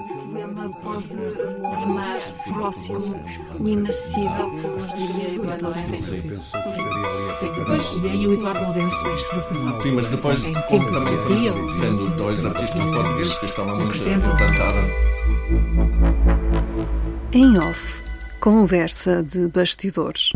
problema pode tornar próximo o inacessível, como nos diria Eduardo Lourenço. Sim. E aí o Eduardo Lourenço é extraordinário. Sim, mas depois, como também sendo dois artistas portugueses que estão muito implantados. Em off, conversa de bastidores.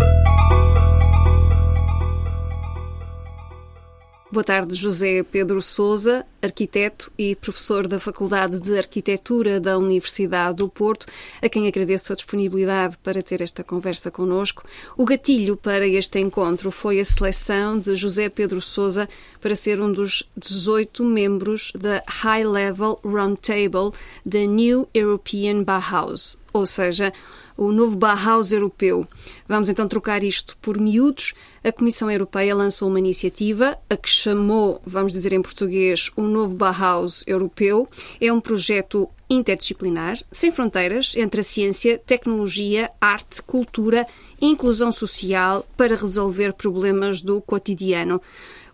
Boa tarde, José Pedro Sousa, arquiteto e professor da Faculdade de Arquitetura da Universidade do Porto, a quem agradeço a disponibilidade para ter esta conversa connosco. O gatilho para este encontro foi a seleção de José Pedro Sousa para ser um dos 18 membros da High Level Roundtable da New European Bauhaus, ou seja, o novo Bauhaus europeu. Vamos então trocar isto por miúdos. A Comissão Europeia lançou uma iniciativa, a que chamou, vamos dizer em português, o novo Bauhaus europeu. É um projeto interdisciplinar, sem fronteiras, entre a ciência, tecnologia, arte, cultura e inclusão social para resolver problemas do cotidiano.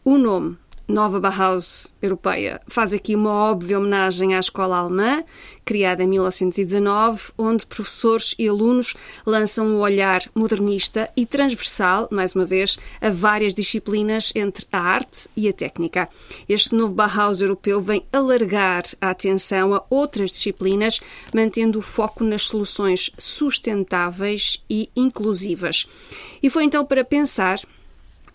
O nome Nova Bauhaus Europeia faz aqui uma óbvia homenagem à escola alemã, criada em 1919, onde professores e alunos lançam um olhar modernista e transversal, mais uma vez, a várias disciplinas entre a arte e a técnica. Este novo Bauhaus europeu vem alargar a atenção a outras disciplinas, mantendo o foco nas soluções sustentáveis e inclusivas. E foi então para pensar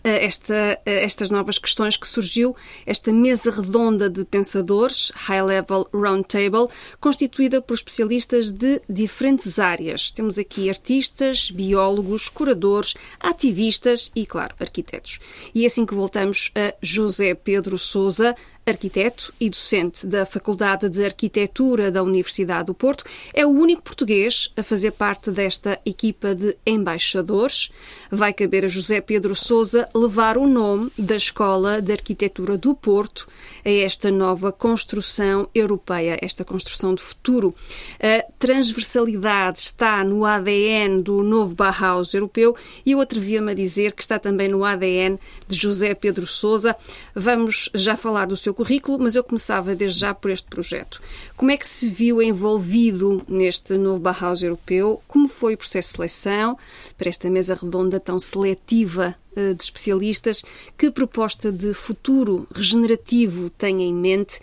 estas novas questões que surgiu esta mesa redonda de pensadores, High Level Roundtable, constituída por especialistas de diferentes áreas. Temos aqui artistas, biólogos, curadores, ativistas e, claro, arquitetos. E é assim que voltamos a José Pedro Sousa, arquiteto e docente da Faculdade de Arquitetura da Universidade do Porto. É o único português a fazer parte desta equipa de embaixadores. Vai caber a José Pedro Sousa levar o nome da Escola de Arquitetura do Porto a esta nova construção europeia, esta construção de futuro. A transversalidade está no ADN do novo Bauhaus europeu e eu atrevia-me a dizer que está também no ADN de José Pedro Sousa. Vamos já falar do seu currículo, mas eu começava desde já por este projeto. Como é que se viu envolvido neste novo Bauhaus europeu? Como foi o processo de seleção para esta mesa redonda tão seletiva de especialistas? Que proposta de futuro regenerativo tem em mente?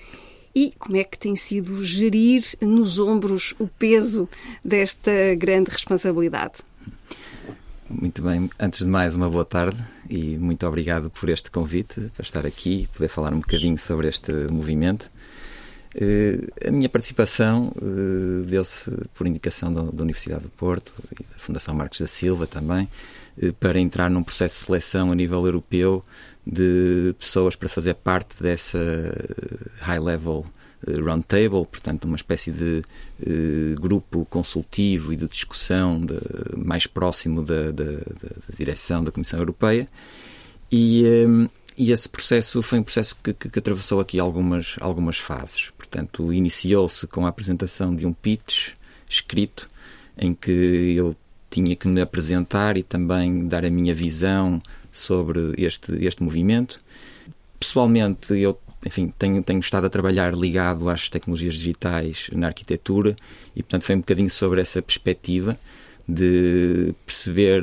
E como é que tem sido gerir nos ombros o peso desta grande responsabilidade? Muito bem. Antes de mais, uma boa tarde e muito obrigado por este convite, para estar aqui e poder falar um bocadinho sobre este movimento. A minha participação deu-se por indicação da Universidade do Porto e da Fundação Marcos da Silva também, para entrar num processo de seleção a nível europeu de pessoas para fazer parte dessa High Level Roundtable, portanto uma espécie de grupo consultivo e de discussão mais próximo da direção da Comissão Europeia e esse processo foi um processo que atravessou aqui algumas fases. Portanto, iniciou-se com a apresentação de um pitch escrito em que eu tinha que me apresentar e também dar a minha visão sobre este movimento. Pessoalmente, eu tenho estado a trabalhar ligado às tecnologias digitais na arquitetura e, portanto, foi um bocadinho sobre essa perspectiva de perceber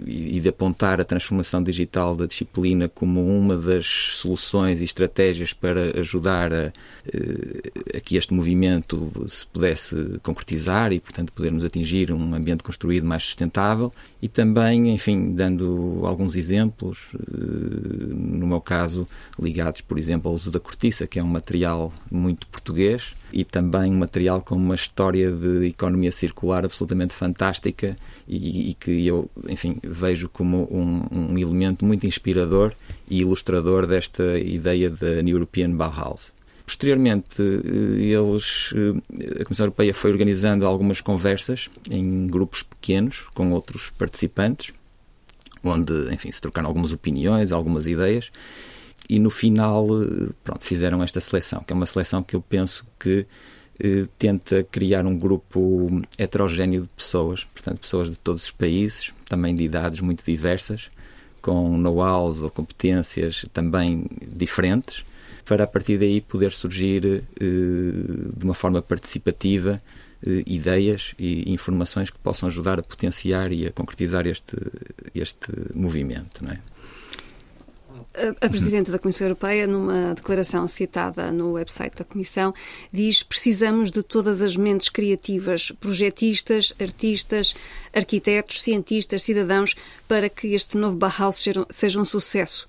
e de apontar a transformação digital da disciplina como uma das soluções e estratégias para ajudar a que este movimento se pudesse concretizar e, portanto, podermos atingir um ambiente construído mais sustentável e também, dando alguns exemplos, no meu caso, ligados, por exemplo, ao uso da cortiça, que é um material muito português e também um material com uma história de economia circular absolutamente fantástica e que eu, vejo como um elemento muito inspirador e ilustrador desta ideia da New European Bauhaus. Posteriormente, a Comissão Europeia foi organizando algumas conversas em grupos pequenos com outros participantes, onde, se trocaram algumas opiniões, algumas ideias, e no final, fizeram esta seleção, que é uma seleção que eu penso que tenta criar um grupo heterogéneo de pessoas, portanto, pessoas de todos os países, também de idades muito diversas, com know-hows ou competências também diferentes, para a partir daí poder surgir de uma forma participativa ideias e informações que possam ajudar a potenciar e a concretizar este movimento, não é? A Presidenta da Comissão Europeia, numa declaração citada no website da Comissão, diz: precisamos de todas as mentes criativas, projetistas, artistas, arquitetos, cientistas, cidadãos, para que este novo Bauhaus seja um sucesso.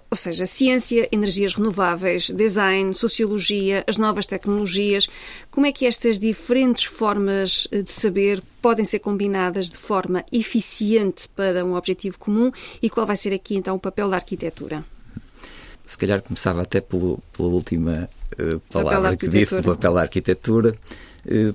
Ou seja, ciência, energias renováveis, design, sociologia, as novas tecnologias. Como é que estas diferentes formas de saber podem ser combinadas de forma eficiente para um objetivo comum e qual vai ser aqui então o papel da arquitetura? Se calhar começava até pela última palavra que disse, o papel da arquitetura,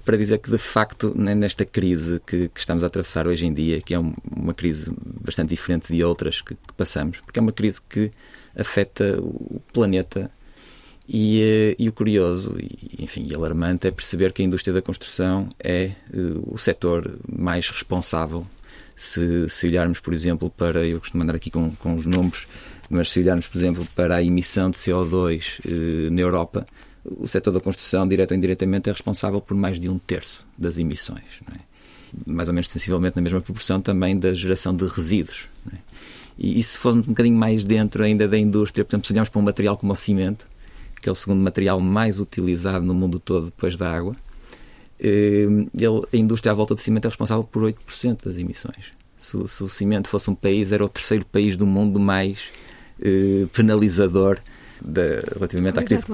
para dizer que de facto nesta crise que estamos a atravessar hoje em dia, que é uma crise bastante diferente de outras que passamos, porque é uma crise que afeta o planeta e o curioso e alarmante é perceber que a indústria da construção é o setor mais responsável. Se olharmos, por exemplo, eu costumo andar aqui com os números, mas se olharmos, por exemplo, para a emissão de CO2 na Europa, o setor da construção, direto ou indiretamente, é responsável por mais de 1/3 das emissões, não é? Mais ou menos sensivelmente na mesma proporção também da geração de resíduos, não é? E se for um bocadinho mais dentro ainda da indústria, portanto, se olharmos para um material como o cimento, que é o segundo material mais utilizado no mundo todo depois da água, a indústria à volta do cimento é responsável por 8% das emissões. Se o cimento fosse um país, era o terceiro país do mundo mais penalizador relativamente à crise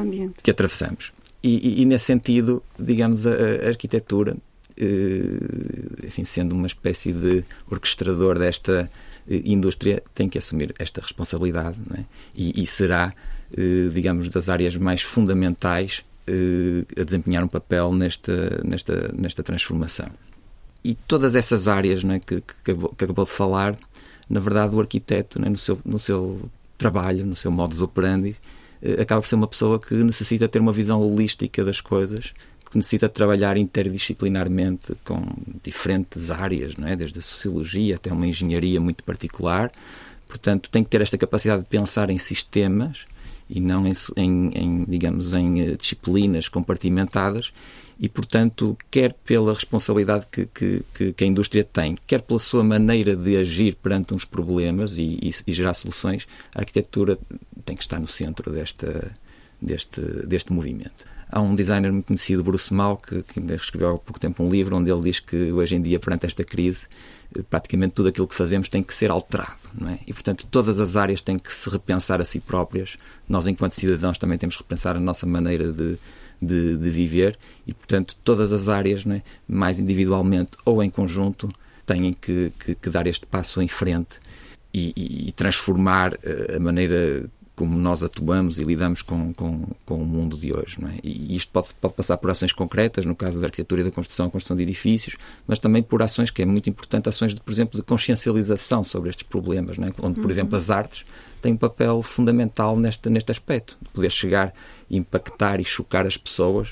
que atravessamos. E nesse sentido, digamos, a arquitetura, sendo uma espécie de orquestrador desta indústria, tem que assumir esta responsabilidade, não é? E será, digamos, das áreas mais fundamentais a desempenhar um papel nesta transformação. E todas essas áreas, não é, que acabou de falar, na verdade o arquiteto, não é, no seu trabalho, no seu modus operandi, acaba por ser uma pessoa que necessita ter uma visão holística das coisas, que necessita trabalhar interdisciplinarmente com diferentes áreas, não é? Desde a sociologia até uma engenharia muito particular. Portanto, tem que ter esta capacidade de pensar em sistemas e não em disciplinas compartimentadas e, portanto, quer pela responsabilidade que a indústria tem, quer pela sua maneira de agir perante uns problemas e gerar soluções, a arquitetura tem que estar no centro deste movimento. Há um designer muito conhecido, Bruce Mau, que ainda escreveu há pouco tempo um livro onde ele diz que hoje em dia, perante esta crise, praticamente tudo aquilo que fazemos tem que ser alterado, não é? E, portanto, todas as áreas têm que se repensar a si próprias. Nós, enquanto cidadãos, também temos que repensar a nossa maneira de viver e, portanto, todas as áreas, não é, mais individualmente ou em conjunto, têm que dar este passo em frente e transformar a maneira como nós atuamos e lidamos com o mundo de hoje, não é? E isto pode passar por ações concretas, no caso da arquitetura e da construção, a construção de edifícios, mas também por ações, que é muito importante, ações, por exemplo, de consciencialização sobre estes problemas, não é? Onde, por exemplo, as artes têm um papel fundamental neste aspecto, de poder chegar, impactar e chocar as pessoas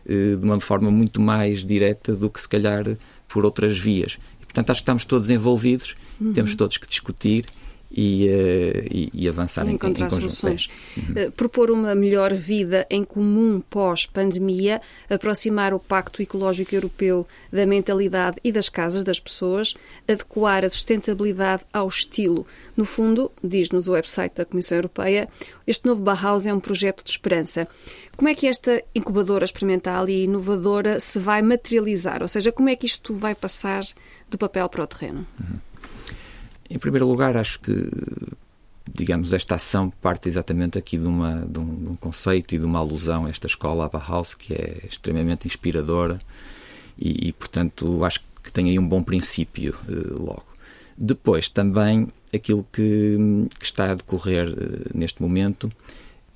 de uma forma muito mais direta do que, se calhar, por outras vias. E, portanto, acho que estamos todos envolvidos, temos todos que discutir e avançar em conjunto. Soluções. Propor uma melhor vida em comum pós-pandemia, aproximar o Pacto Ecológico Europeu da mentalidade e das casas das pessoas, adequar a sustentabilidade ao estilo. No fundo, diz-nos o website da Comissão Europeia, este novo Bauhaus é um projeto de esperança. Como é que esta incubadora experimental e inovadora se vai materializar? Ou seja, como é que isto vai passar do papel para o terreno? Em primeiro lugar, acho que, digamos, esta ação parte exatamente aqui de um conceito e de uma alusão a esta escola, a Bauhaus, que é extremamente inspiradora e, portanto, acho que tem aí um bom princípio logo. Depois, também, aquilo que está a decorrer neste momento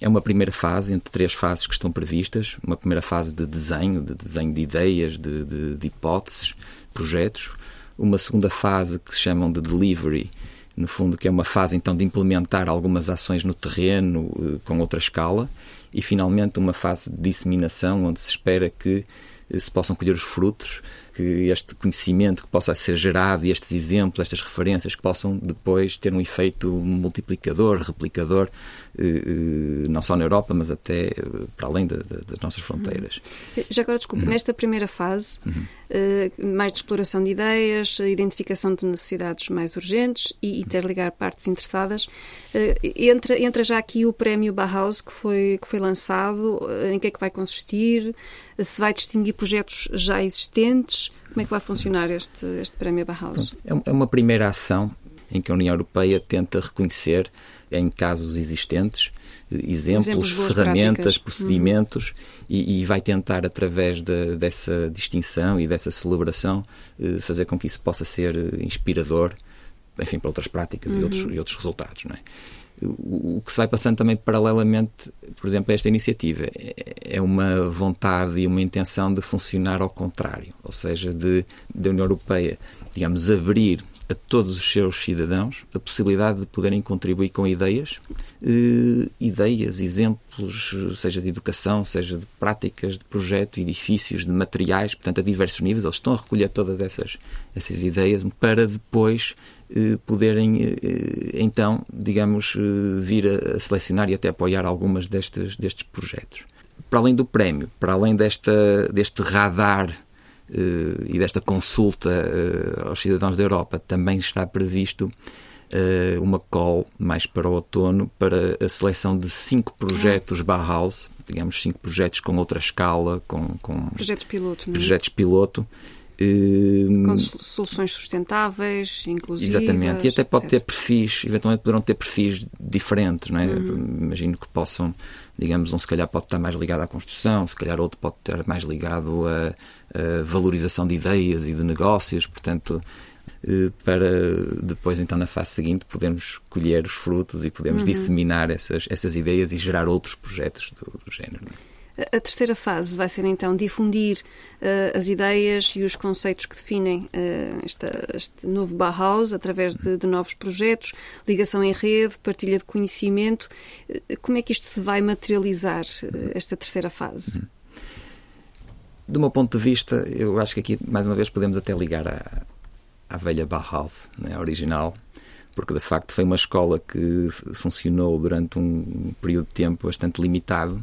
é uma primeira fase, entre 3 fases que estão previstas. Uma primeira fase de desenho de ideias, de hipóteses, projetos. Uma segunda fase que se chamam de delivery, no fundo, que é uma fase então de implementar algumas ações no terreno com outra escala, e finalmente uma fase de disseminação, onde se espera que se possam colher os frutos que este conhecimento que possa ser gerado e estes exemplos, estas referências que possam depois ter um efeito multiplicador, replicador, não só na Europa, mas até para além das nossas fronteiras. Já agora, desculpe, nesta primeira fase, mais de exploração de ideias, identificação de necessidades mais urgentes e interligar partes interessadas, entra já aqui o prémio Bauhaus que foi lançado. Em que é que vai consistir? Se vai distinguir projetos já existentes? Como é que vai funcionar este prémio Bauhaus? É uma primeira ação em que a União Europeia tenta reconhecer, em casos existentes, exemplos ferramentas, procedimentos, e vai tentar, através dessa distinção e dessa celebração, fazer com que isso possa ser inspirador, enfim, para outras práticas e outros resultados, não é? O que se vai passando também paralelamente, por exemplo, a esta iniciativa, é uma vontade e uma intenção de funcionar ao contrário, ou seja, da União Europeia, digamos, abrir a todos os seus cidadãos a possibilidade de poderem contribuir com ideias, exemplos, seja de educação, seja de práticas, de projeto, edifícios, de materiais, portanto, a diversos níveis. Eles estão a recolher todas essas ideias para depois poderem, então, digamos, vir a selecionar e até apoiar algumas destes projetos. Para além do prémio, para além deste radar e desta consulta aos cidadãos da Europa, também está previsto uma call mais para o outono para a seleção de 5 projetos Bauhaus, digamos 5 projetos com outra escala, com projetos piloto, não é? Projetos piloto. Com soluções sustentáveis, inclusivas. Exatamente, e até pode ter perfis, eventualmente poderão ter perfis diferentes, não é? Imagino que possam, digamos, um se calhar pode estar mais ligado à construção, se calhar outro pode estar mais ligado à valorização de ideias e de negócios, portanto, para depois, então, na fase seguinte, podermos colher os frutos e podermos disseminar essas ideias e gerar outros projetos do género, não é? A terceira fase vai ser, então, difundir as ideias e os conceitos que definem este novo Bauhaus através de novos projetos, ligação em rede, partilha de conhecimento. Como é que isto se vai materializar, esta terceira fase? Do meu ponto de vista, eu acho que aqui, mais uma vez, podemos até ligar à velha Bauhaus, né, original, porque, de facto, foi uma escola que funcionou durante um período de tempo bastante limitado,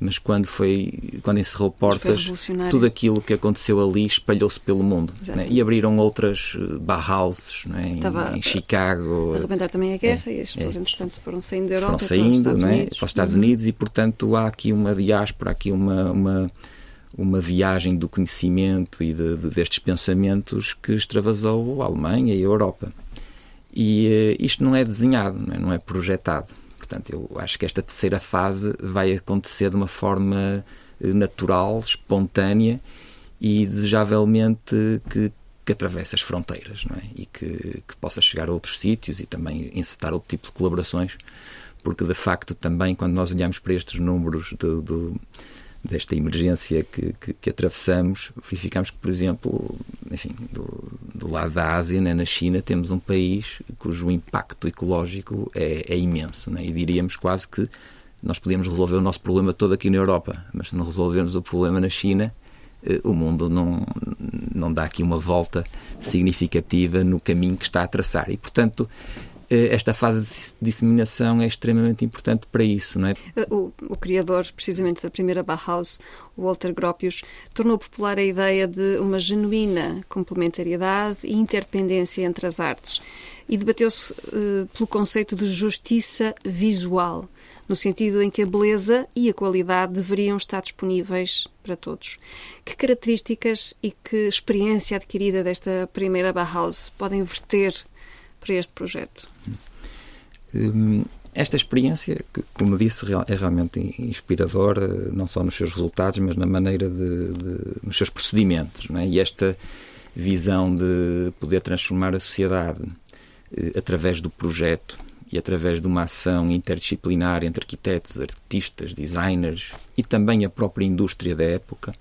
mas quando encerrou portas, tudo aquilo que aconteceu ali espalhou-se pelo mundo, né? E abriram outras Bauhauses, né? Em Chicago. A arrebentar também a guerra e as pessoas, entretanto, foram saindo da Europa para os Estados Unidos, e, portanto, há aqui uma diáspora, aqui uma viagem do conhecimento e destes pensamentos que extravasou a Alemanha e a Europa. E isto não é desenhado, não é projetado. Portanto, eu acho que esta terceira fase vai acontecer de uma forma natural, espontânea e desejavelmente que atravesse as fronteiras, não é? E que possa chegar a outros sítios e também encetar outro tipo de colaborações, porque, de facto, também quando nós olhamos para estes números desta emergência que atravessamos, verificamos que, por exemplo, enfim, do lado da Ásia, né, na China, temos um país cujo impacto ecológico é imenso, né? E diríamos quase que nós podíamos resolver o nosso problema todo aqui na Europa, mas se não resolvermos o problema na China, o mundo não dá aqui uma volta significativa no caminho que está a traçar. E, portanto, esta fase de disseminação é extremamente importante para isso, não é? O criador, precisamente, da primeira Bauhaus, o Walter Gropius, tornou popular a ideia de uma genuína complementariedade e interdependência entre as artes e debateu-se pelo conceito de justiça visual, no sentido em que a beleza e a qualidade deveriam estar disponíveis para todos. Que características e que experiência adquirida desta primeira Bauhaus podem verter para este projeto? Esta experiência, que, como disse, é realmente inspiradora, não só nos seus resultados, mas na maneira nos seus procedimentos, não é? E esta visão de poder transformar a sociedade através do projeto e através de uma ação interdisciplinar entre arquitetos, artistas, designers e também a própria indústria da época,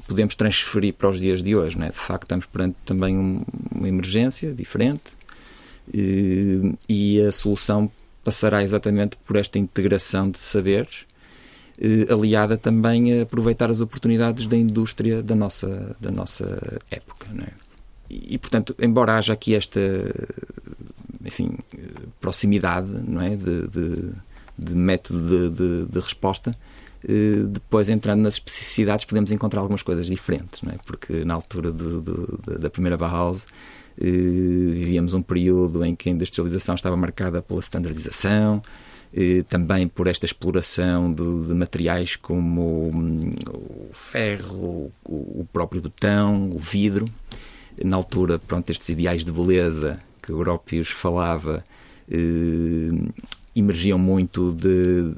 podemos transferir para os dias de hoje, não é? De facto, estamos perante também uma emergência diferente, e a solução passará exatamente por esta integração de saberes, aliada também a aproveitar as oportunidades da indústria da nossa época, não é? E, portanto, embora haja aqui esta, enfim, proximidade, não é, de método de resposta, depois, entrando nas especificidades, podemos encontrar algumas coisas diferentes, não é? Porque na altura da primeira Bauhaus vivíamos um período em que a industrialização estava marcada pela standardização, também por esta exploração de materiais como o ferro, o próprio betão, o vidro. Na altura, pronto, estes ideais de beleza que Gropius falava emergiam muito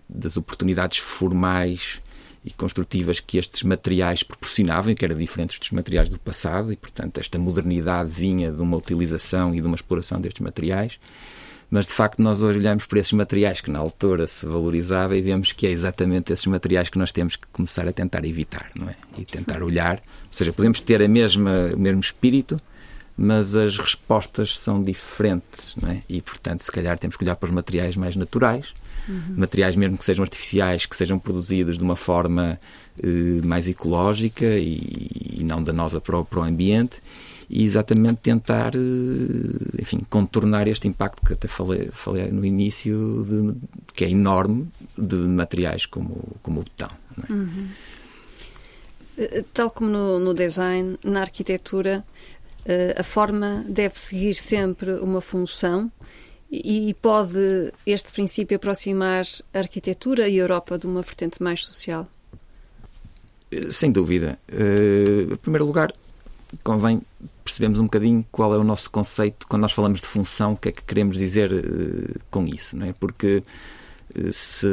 das oportunidades formais e construtivas que estes materiais proporcionavam, que eram diferentes dos materiais do passado, e, portanto, esta modernidade vinha de uma utilização e de uma exploração destes materiais. Mas, de facto, nós hoje olhamos para esses materiais que na altura se valorizava e vemos que é exatamente esses materiais que nós temos que começar a tentar evitar, não é? E tentar olhar. Ou seja, podemos ter o mesmo espírito, mas as respostas são diferentes, não é? E, portanto, se calhar temos que olhar para os materiais mais naturais, materiais mesmo que sejam artificiais, que sejam produzidos de uma forma mais ecológica e não danosa para o ambiente, e exatamente tentar, enfim, contornar este impacto que até falei no início, que é enorme, de materiais como o betão, não é? Tal como no design, na arquitetura, a forma deve seguir sempre uma função, e pode este princípio aproximar a arquitetura e a Europa de uma vertente mais social? Sem dúvida. Em primeiro lugar, convém percebermos um bocadinho qual é o nosso conceito quando nós falamos de função, o que é que queremos dizer com isso, não é? Porque se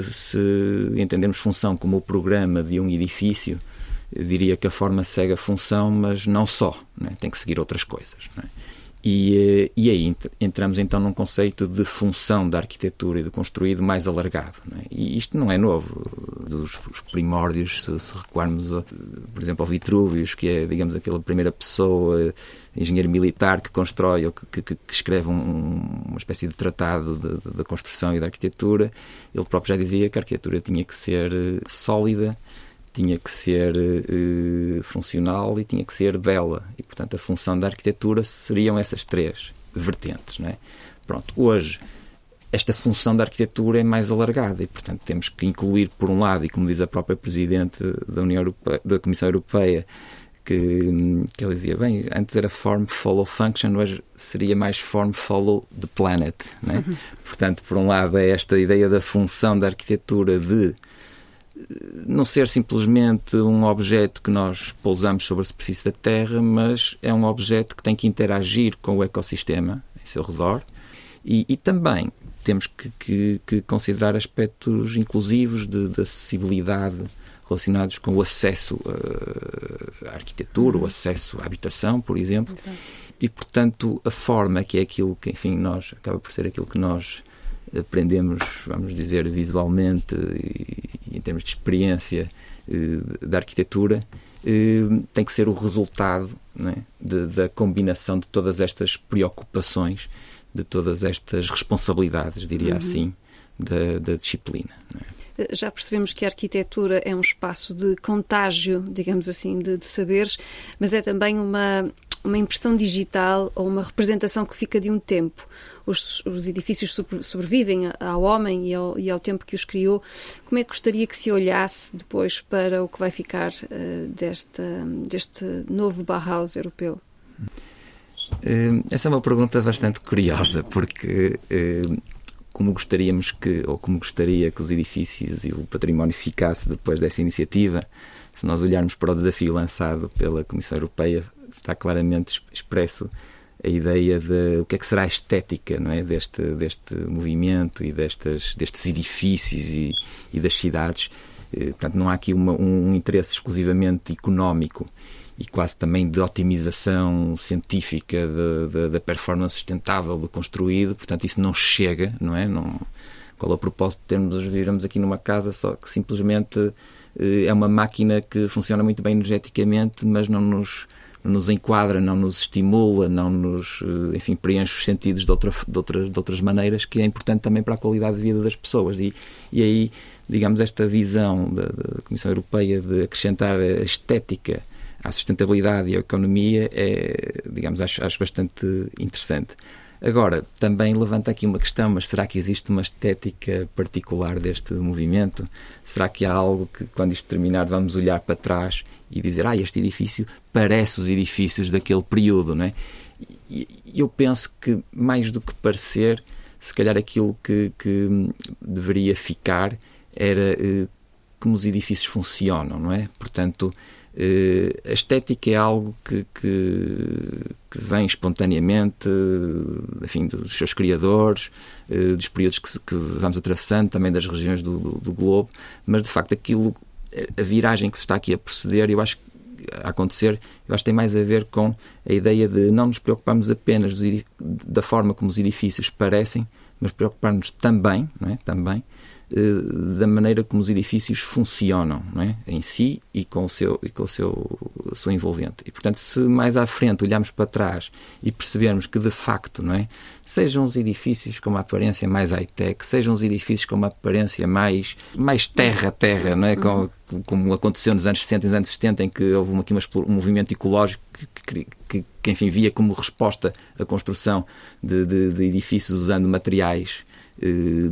entendermos função como o programa de um edifício, eu diria que a forma segue a função, mas não só, não é? Tem que seguir outras coisas, não é? E aí entramos então num conceito de função da arquitetura e do construído mais alargado, não é? E isto não é novo. Dos primórdios, se recuarmos, por exemplo, ao Vitruvius, que é, digamos, aquela primeira pessoa, engenheiro militar, que constrói ou que escreve uma espécie de tratado da construção e da arquitetura, ele próprio já dizia que a arquitetura tinha que ser sólida, tinha que ser funcional e tinha que ser bela. E, portanto, a função da arquitetura seriam essas três vertentes, não é? Pronto, hoje, esta função da arquitetura é mais alargada e, portanto, temos que incluir, por um lado, e como diz a própria Presidente da Comissão Europeia, que ela dizia, bem, antes era form, follow, function, hoje seria mais form, follow the planet, não é? Portanto, por um lado, é esta ideia da função da arquitetura de não ser simplesmente um objeto que nós pousamos sobre a superfície da Terra, mas é um objeto que tem que interagir com o ecossistema em seu redor, e também temos que considerar aspectos inclusivos de acessibilidade relacionados com o acesso à arquitetura, o acesso à habitação, por exemplo. Exato. E, portanto, a forma, que é aquilo que, enfim, acaba por ser aquilo que nós aprendemos, vamos dizer, visualmente e em termos de experiência da arquitetura, tem que ser o resultado, não é, da combinação de todas estas preocupações, de todas estas responsabilidades, diria assim, da disciplina, não é? Já percebemos que a arquitetura é um espaço de contágio, digamos assim, de saberes, mas é também uma impressão digital ou uma representação que fica de um tempo. Os edifícios sobrevivem ao homem e ao tempo que os criou. Como é que gostaria que se olhasse depois para o que vai ficar deste novo Bauhaus europeu? Essa é uma pergunta bastante curiosa, porque como gostaria que os edifícios e o património ficasse depois dessa iniciativa, se nós olharmos para o desafio lançado pela Comissão Europeia, está claramente expresso a ideia de o que é que será a estética, não é, deste movimento e destes edifícios e das cidades. Portanto, não há aqui um interesse exclusivamente económico e quase também de otimização científica da performance sustentável do construído. Portanto, isso não chega, não é? Qual é o propósito de vivemos aqui numa casa só que simplesmente é uma máquina que funciona muito bem energeticamente, mas não nos enquadra, não nos estimula, não nos, enfim, preenche os sentidos de outras maneiras, que é importante também para a qualidade de vida das pessoas. E aí digamos, esta visão da Comissão Europeia de acrescentar a estética à sustentabilidade e à economia digamos, acho bastante interessante. Agora, também levanta aqui uma questão, mas será que existe uma estética particular deste movimento? Será que há algo que, quando isto terminar, vamos olhar para trás e dizer, este edifício parece os edifícios daquele período, não é? E eu penso que, mais do que parecer, se calhar aquilo que deveria ficar era como os edifícios funcionam, não é? Portanto, a estética é algo que vem espontaneamente, enfim, dos seus criadores, dos períodos que vamos atravessando, também das regiões do globo, mas de facto a viragem que se está aqui a proceder, eu acho que tem mais a ver com a ideia de não nos preocuparmos apenas da forma como os edifícios parecem, mas preocupar-nos também, não é? Também da maneira como os edifícios funcionam, não é? Em si e com o seu envolvente. E, portanto, se mais à frente olharmos para trás e percebermos que, de facto, não é? Sejam os edifícios com uma aparência mais high-tech, sejam os edifícios com uma aparência mais terra-terra, não é? Como aconteceu nos anos 60 e nos anos 70, em que houve aqui um movimento ecológico que enfim, via como resposta a construção de edifícios usando materiais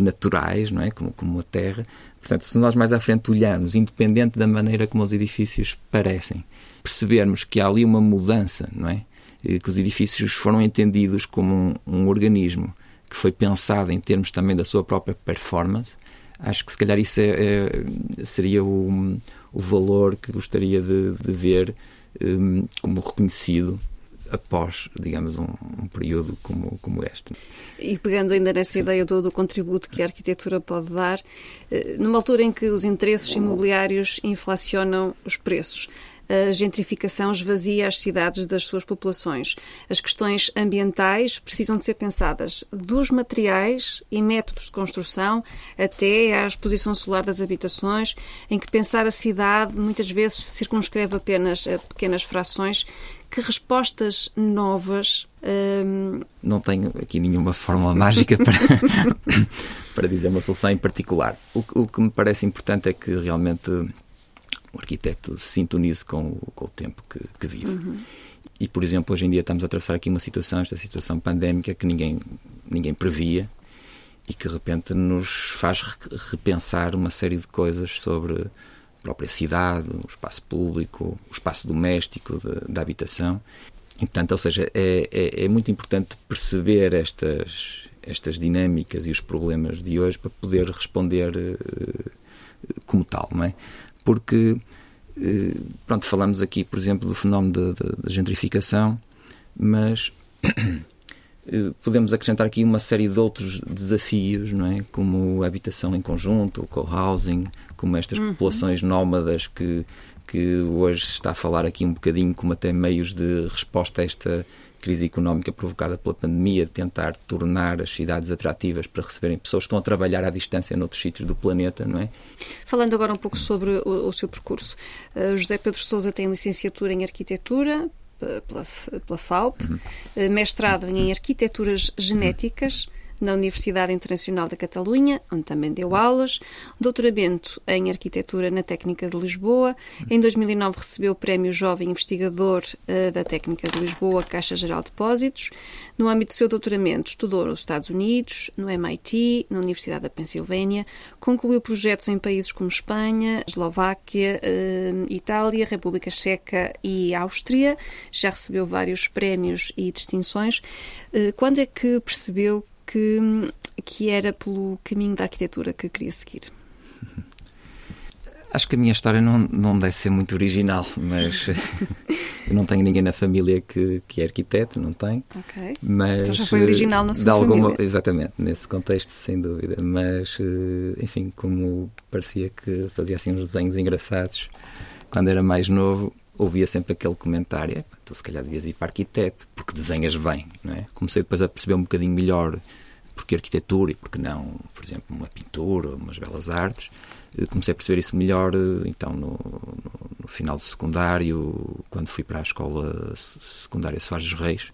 naturais, não é? Como a terra. Portanto, se nós mais à frente olharmos, independente da maneira como os edifícios parecem, percebermos que há ali uma mudança, não é? Que os edifícios foram entendidos como um organismo que foi pensado em termos também da sua própria performance, acho que se calhar isso seria o valor que gostaria de ver como reconhecido após, digamos, um período como este. E pegando ainda nessa ideia do contributo que a arquitetura pode dar, numa altura em que os interesses imobiliários inflacionam os preços, a gentrificação esvazia as cidades das suas populações. As questões ambientais precisam de ser pensadas dos materiais e métodos de construção até à exposição solar das habitações, em que pensar a cidade muitas vezes se circunscreve apenas a pequenas frações. Que respostas novas... Não tenho aqui nenhuma fórmula mágica para dizer uma solução em particular. O que me parece importante é que realmente o arquiteto se sintonize com o tempo que vive. Uhum. E, por exemplo, hoje em dia estamos a atravessar aqui esta situação pandémica que ninguém previa e que, de repente, nos faz repensar uma série de coisas sobre a própria cidade, o espaço público, o espaço doméstico da habitação. E, portanto, ou seja, é muito importante perceber estas dinâmicas e os problemas de hoje para poder responder como tal, não é? Porque, falamos aqui, por exemplo, do fenómeno da gentrificação, mas podemos acrescentar aqui uma série de outros desafios, não é? Como a habitação em conjunto, o co-housing, como estas populações nómadas que hoje está a falar aqui um bocadinho como até meios de resposta a esta crise económica provocada pela pandemia, de tentar tornar as cidades atrativas para receberem pessoas que estão a trabalhar à distância noutros sítios do planeta, não é? Falando agora um pouco sobre o seu percurso, José Pedro Sousa tem licenciatura em Arquitetura pela FAUP, mestrado em Arquiteturas Genéticas na Universidade Internacional da Catalunha, onde também deu aulas, doutoramento em Arquitetura na Técnica de Lisboa. Em 2009 recebeu o Prémio Jovem Investigador da Técnica de Lisboa, Caixa Geral de Depósitos. No âmbito do seu doutoramento, estudou nos Estados Unidos, no MIT, na Universidade da Pensilvânia, concluiu projetos em países como Espanha, Eslováquia, Itália, República Checa e Áustria. Já recebeu vários prémios e distinções. Quando é que percebeu que era pelo caminho da arquitetura que queria seguir? Acho que a minha história não deve ser muito original, mas eu não tenho ninguém na família que é arquiteto, não tenho. Ok. Mas, então já foi original na sua família. Exatamente, nesse contexto, sem dúvida. Mas, enfim, como parecia que fazia assim uns desenhos engraçados, quando era mais novo, ouvia sempre aquele comentário: tu se calhar devias ir para arquiteto, porque desenhas bem, não é? Comecei depois a perceber um bocadinho melhor porque arquitetura e porque não, por exemplo, uma pintura, umas belas artes. Comecei a perceber isso melhor, então, no final do secundário, quando fui para a escola secundária Soares dos Reis,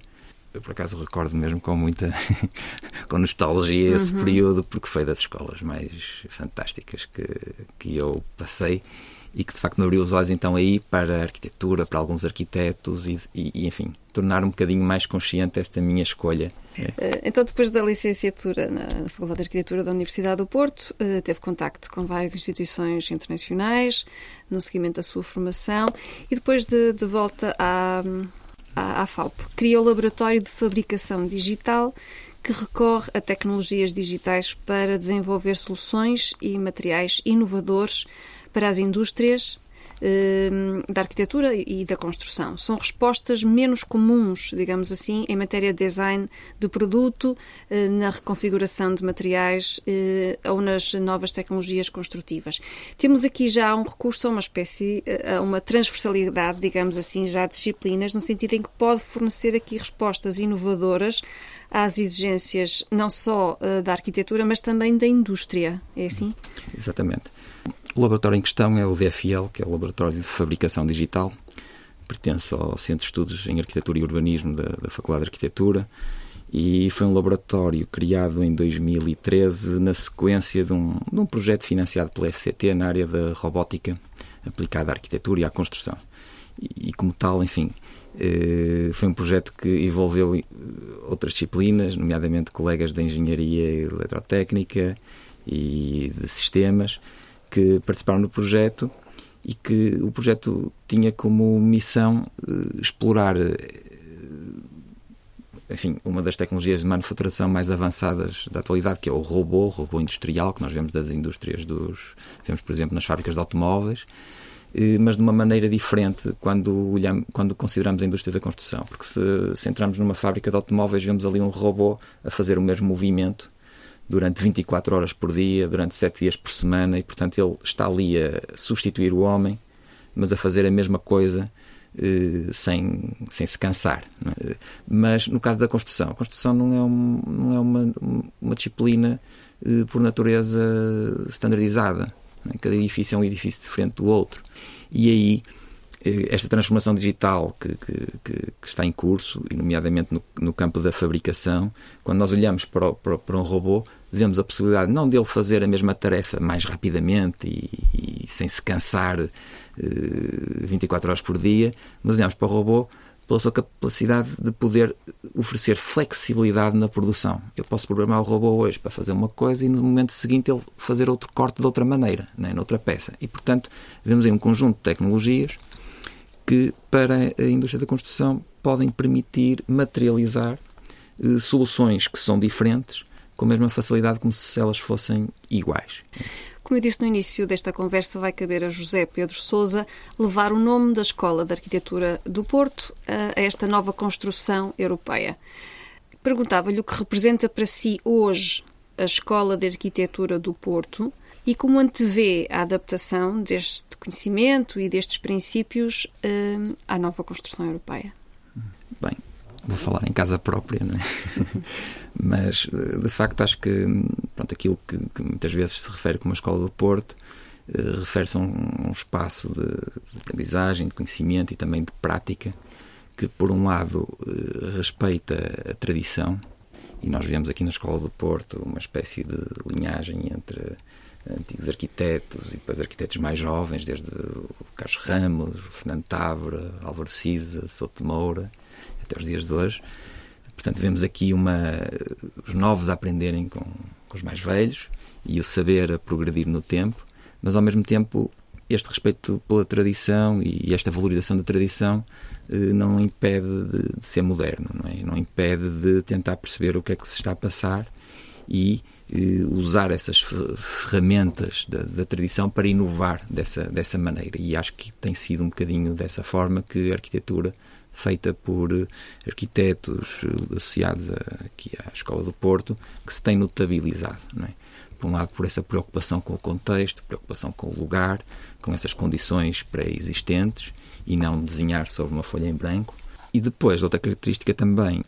eu por acaso recordo mesmo com muita com nostalgia esse período, porque foi das escolas mais fantásticas que eu passei e que de facto me abriu os olhos então aí para a arquitetura, para alguns arquitetos e enfim, tornar um bocadinho mais consciente esta minha escolha. Então, depois da licenciatura na Faculdade de Arquitetura da Universidade do Porto, teve contacto com várias instituições internacionais no seguimento da sua formação e depois de volta à FAUP, criou o Laboratório de Fabricação Digital, que recorre a tecnologias digitais para desenvolver soluções e materiais inovadores para as indústrias da arquitetura e da construção. São respostas menos comuns, digamos assim, em matéria de design de produto, na reconfiguração de materiais ou nas novas tecnologias construtivas. Temos aqui já um recurso a uma espécie, a uma transversalidade, digamos assim, já de disciplinas, no sentido em que pode fornecer aqui respostas inovadoras às exigências não só da arquitetura, mas também da indústria. É assim? Exatamente. O laboratório em questão é o DFL, que é o Laboratório de Fabricação Digital. Pertence ao Centro de Estudos em Arquitetura e Urbanismo da Faculdade de Arquitetura e foi um laboratório criado em 2013 na sequência de um projeto financiado pela FCT na área da robótica aplicada à arquitetura e à construção. E como tal, enfim, foi um projeto que envolveu outras disciplinas, nomeadamente colegas de Engenharia e Eletrotécnica e de Sistemas, que participaram no projeto e que o projeto tinha como missão explorar, enfim, uma das tecnologias de manufaturação mais avançadas da atualidade, que é o robô industrial, que nós vemos das indústrias vemos, por exemplo, nas fábricas de automóveis, mas de uma maneira diferente quando consideramos a indústria da construção, porque se entramos numa fábrica de automóveis, vemos ali um robô a fazer o mesmo movimento durante 24 horas por dia, durante 7 dias por semana, e portanto ele está ali a substituir o homem, mas a fazer a mesma coisa sem se cansar. Não é? Mas no caso da construção, a construção não é uma disciplina por natureza standardizada. Não é? Cada edifício é um edifício diferente do outro. E aí esta transformação digital que está em curso, e nomeadamente no campo da fabricação, quando nós olhamos para um robô, vemos a possibilidade não dele fazer a mesma tarefa mais rapidamente e sem se cansar 24 horas por dia, mas olhamos para o robô pela sua capacidade de poder oferecer flexibilidade na produção. Eu posso programar o robô hoje para fazer uma coisa e no momento seguinte ele fazer outro corte de outra maneira, né, noutra peça. E, portanto, vemos aí um conjunto de tecnologias que, para a indústria da construção, podem permitir materializar soluções que são diferentes com a mesma facilidade como se elas fossem iguais. Como eu disse no início desta conversa, vai caber a José Pedro Sousa levar o nome da Escola de Arquitetura do Porto a esta nova construção europeia. Perguntava-lhe o que representa para si hoje a Escola de Arquitetura do Porto e como antevê a adaptação deste conhecimento e destes princípios à nova construção europeia. Bem, vou falar em casa própria, não é? Mas, de facto, acho que aquilo que muitas vezes se refere como a Escola do Porto refere-se a um espaço de aprendizagem, de conhecimento e também de prática que, por um lado, respeita a tradição, e nós vemos aqui na Escola do Porto uma espécie de linhagem entre antigos arquitetos e depois arquitetos mais jovens, desde o Carlos Ramos, o Fernando Távora, Álvaro Siza, Souto de Moura, até os dias de hoje. Portanto, vemos aqui os novos a aprenderem com os mais velhos e o saber a progredir no tempo, mas ao mesmo tempo este respeito pela tradição e esta valorização da tradição não impede de ser moderno, não é? Não impede de tentar perceber o que é que se está a passar e usar essas ferramentas da tradição para inovar dessa maneira. E acho que tem sido um bocadinho dessa forma que a arquitetura feita por arquitetos associados aqui à Escola do Porto, que se tem notabilizado, não é? Por um lado, por essa preocupação com o contexto, preocupação com o lugar, com essas condições pré-existentes e não desenhar sobre uma folha em branco. E depois, outra característica também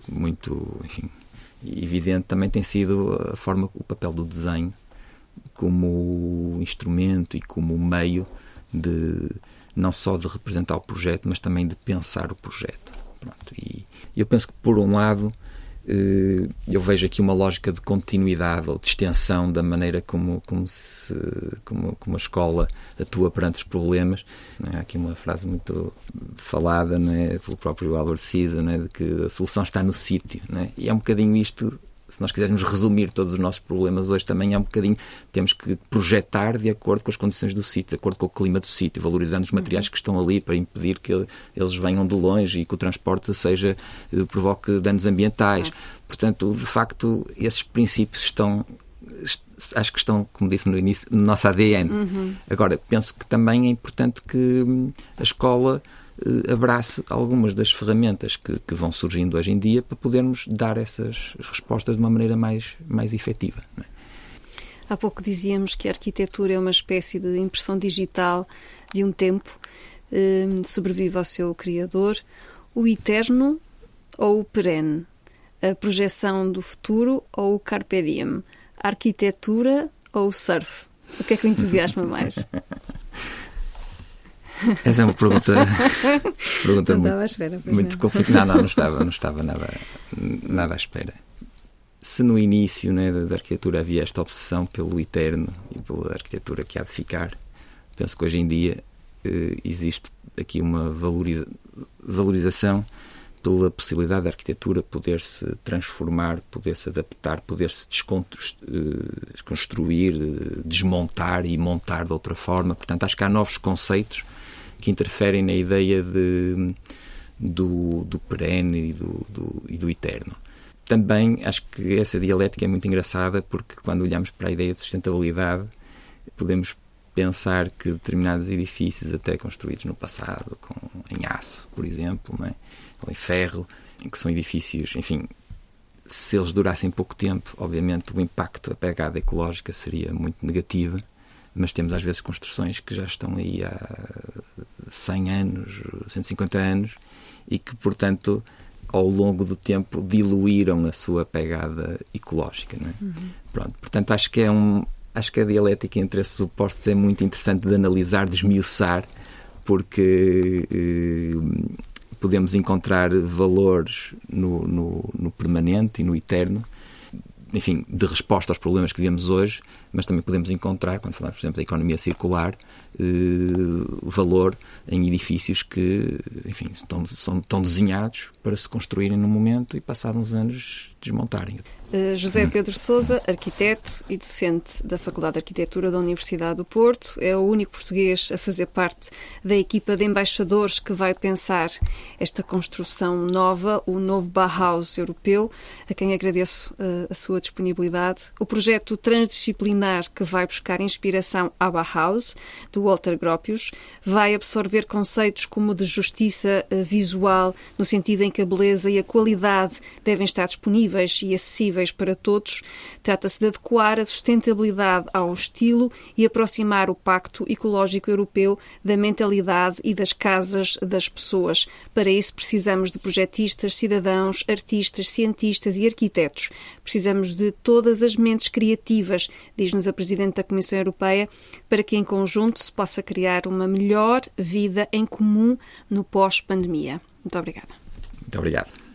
muito, enfim, evidente, também tem sido o papel do desenho como instrumento e como meio não só de representar o projeto, mas também de pensar o projeto. Pronto, Eu penso que, por um lado, eu vejo aqui uma lógica de continuidade ou de extensão da maneira como a escola atua perante os problemas. Não é? Há aqui uma frase muito falada, não é? Pelo próprio Albert Camus, não é? De que a solução está no sítio. Não é? E é um bocadinho isto. Se nós quisermos resumir todos os nossos problemas hoje, também é um bocadinho, temos que projetar de acordo com as condições do sítio, de acordo com o clima do sítio, valorizando os materiais que estão ali para impedir que eles venham de longe e que o transporte provoque danos ambientais. Portanto, de facto, esses princípios acho que estão, como disse no início, no nosso ADN. Agora, penso que também é importante que a escola abrace algumas das ferramentas que vão surgindo hoje em dia para podermos dar essas respostas de uma maneira mais efetiva. Não é? Há pouco dizíamos que a arquitetura é uma espécie de impressão digital de um tempo, sobrevive ao seu criador, o eterno ou o perene, a projeção do futuro ou o carpe diem, a arquitetura ou o surf. O que é que o entusiasma mais? Essa é uma pergunta não estava à espera, muito complicada. Não estava nada à espera. Se no início, né, da arquitetura havia esta obsessão pelo eterno e pela arquitetura que há de ficar, penso que hoje em dia existe aqui uma valorização pela possibilidade da arquitetura poder-se transformar, poder-se adaptar, poder-se desconstruir, desmontar e montar de outra forma. Portanto, acho que há novos conceitos que interferem na ideia do perene e do eterno. Também acho que essa dialética é muito engraçada, porque quando olhamos para a ideia de sustentabilidade podemos pensar que determinados edifícios, até construídos no passado em aço, por exemplo, não é? Ou em ferro, que são edifícios, enfim, se eles durassem pouco tempo, obviamente o impacto, a pegada ecológica seria muito negativa, mas temos às vezes construções que já estão aí há 100 anos, 150 anos, e que, portanto, ao longo do tempo diluíram a sua pegada ecológica. Não é? Pronto, portanto, acho que a dialética entre esses opostos é muito interessante de analisar, de esmiuçar, porque podemos encontrar valores no permanente e no eterno, enfim, de resposta aos problemas que vemos hoje, mas também podemos encontrar, quando falamos, por exemplo, da economia circular, valor em edifícios que, enfim, estão desenhados para se construírem num momento e, passados uns anos, desmontarem. José Pedro Sousa, arquiteto e docente da Faculdade de Arquitetura da Universidade do Porto, é o único português a fazer parte da equipa de embaixadores que vai pensar esta construção nova, o novo Bauhaus europeu, a quem agradeço a sua disponibilidade. O projeto transdisciplinar que vai buscar inspiração à Bauhaus, do Walter Gropius, vai absorver conceitos como o de justiça visual, no sentido em que a beleza e a qualidade devem estar disponíveis e acessíveis para todos. Trata-se de adequar a sustentabilidade ao estilo e aproximar o Pacto Ecológico Europeu da mentalidade e das casas das pessoas. Para isso precisamos de projetistas, cidadãos, artistas, cientistas e arquitetos. Precisamos de todas as mentes criativas, diz-nos a Presidente da Comissão Europeia, para que em conjunto se possa criar uma melhor vida em comum no pós-pandemia. Muito obrigada. Muito obrigado.